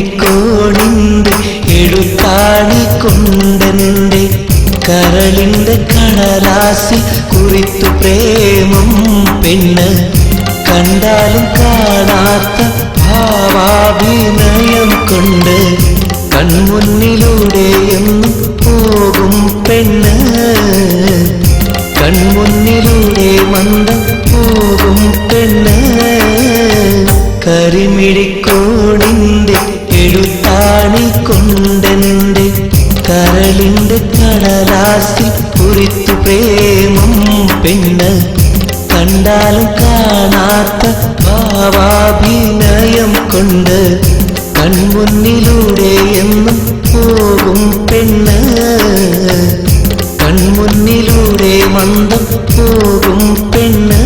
കരിമിഴിക്കോണിന്റെ എഴുത്താണി കൊണ്ടെന്റെ കരളിന്റെ കടലാസിൽ കുറിത്തു പ്രേമം പെണ്ണ് കണ്ടാലും കാണാത്ത ഭാവാഭിനയം കൊണ്ട് കൺമുന്നിലൂടെ എന്നും പോകും പെണ്ണ് കൺമുന്നിലൂടെ മന്ദം പോകും പെണ്ണ് കരിമിഴിക്കോണിന്റെ എഴുത്താണി കൊണ്ടെന്റെ കരളിന്റെ കടലാസിൽ കുറിത്തു പ്രേമം പെണ്ണ് കണ്ടാലും കാണാത്ത ഭാവാഭിനയം കൊണ്ട് കൺമുന്നിലൂടെ എന്നും പോകും പെണ്ണ് കൺമുന്നിലൂടെ മന്ദം പോകും പെണ്ണ്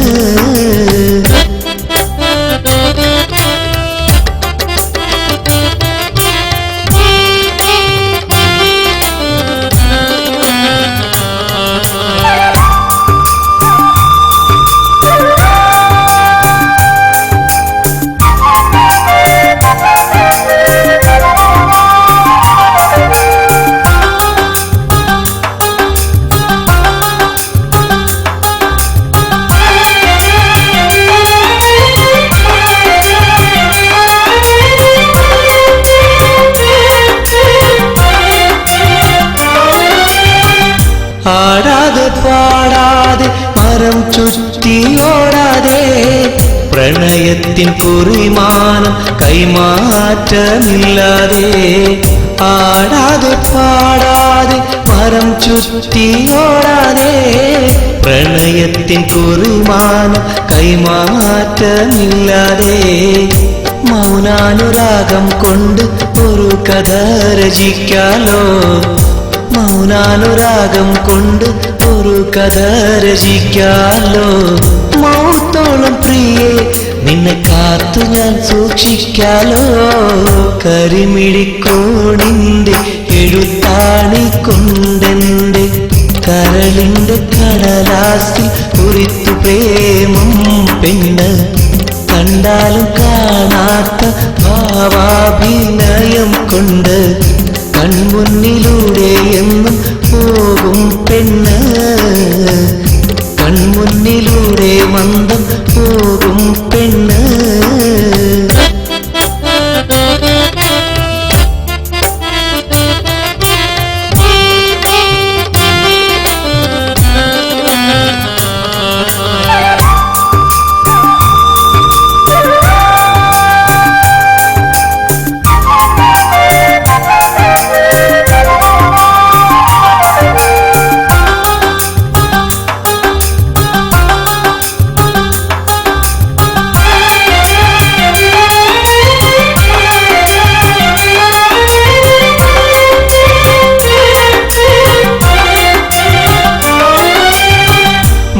ആടാതെ പാടാതെ മരം ചുറ്റി ഓടാതെ പ്രണയത്തിൻ കുറിമാനം കൈമാറ്റമില്ലാതെ ആടാതെ പാടാതെ മരം ചുറ്റി ഓടാതെ പ്രണയത്തിൻ കുറിമാനം കൈമാറ്റമില്ലാതെ മൗനാനുരാഗം കൊണ്ട് ഒരു കഥ രചിക്കാലോ മൗനാനുരാഗം കൊണ്ട് ഒരു കഥ രചിക്കാലോ മൗത്തോളം പ്രിയേ നിന്നെ കാത്തു ഞാൻ സൂക്ഷിക്കാലോ കരിമിഴിക്കോണിന്റെ എഴുത്താണി കൊണ്ടെന്റെ കരളിന്റെ കടലാസിൽ കുറിത്തു പ്രേമം പെണ്ണ് കണ്ടാലും കാണാത്ത ഭാവാഭിനയം കൊണ്ട് കൺമുന്നിലൂടെ എന്നും പോകും പെണ്ണ് കൺമുന്നിലൂടെ മന്ദം പോകും പെണ്ണ്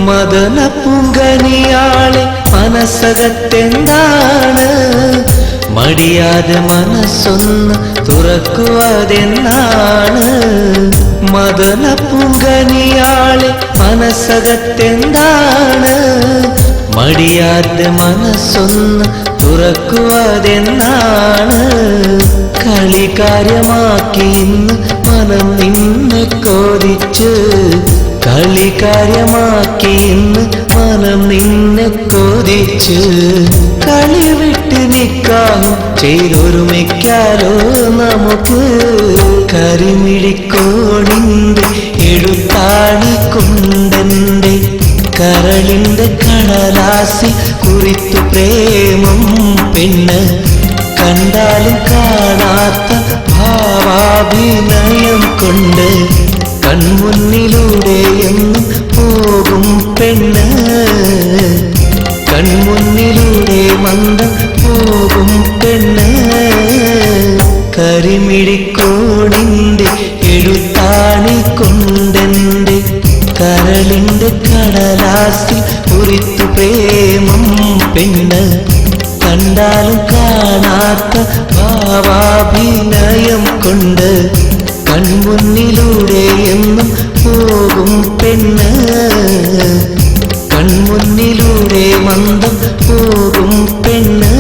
മദന പൂങ്കനിയാളെ മനസ്സകത്തെന്താണ് മടിയാതെ മനസ്സൊന്ന് തുറക്കുവതെന്നാണ് മദന പൂങ്കനിയാളെ മനസ്സകത്തെന്താണ് മടിയാതെ മനസ്സൊന്ന് തുറക്കുവതെന്നാണ് കളികാര്യമാക്കി ഇന്ന് മനം നിന്നെ കോരിച്ച് കളികാര്യമാക്കി ഇന്ന് മനം നിന്നെ കൊതിച്ച് കളി വിട്ട് നിക്കാഹും ചെയ്തൊരുമിക്കാലോ നമുക്ക് കരിമിഴിക്കോണിന്റെ എഴുത്താണി കൊണ്ടെന്റെ കരളിന്റെ കടലാസിൽ കുറിത്തു പ്രേമം പെണ്ണ് കണ്ടാലും കാണാത്ത ഭാവാഭിനയം കൊണ്ട് കൺമുന്നിലൂടെ എന്നും പോകും പെണ്ണ് കൺമുന്നിലൂടെ മന്ദം പോകും പെണ്ണ് കരിമിഴിക്കോണിന്റെ എഴുത്താണി കൊണ്ടെന്റെ കരളിന്റെ കടലാസിൽ കുറിത്തു പ്രേമം പെണ്ണ് കണ്ടാലും കാണാത്ത ഭാവാഭിനയം കൊണ്ട് കൺമുന്നിലൂടെ എന്നും പോകും പെണ്ണ് കൺമുന്നിലൂടെ മന്ദം പോകും പെണ്ണ്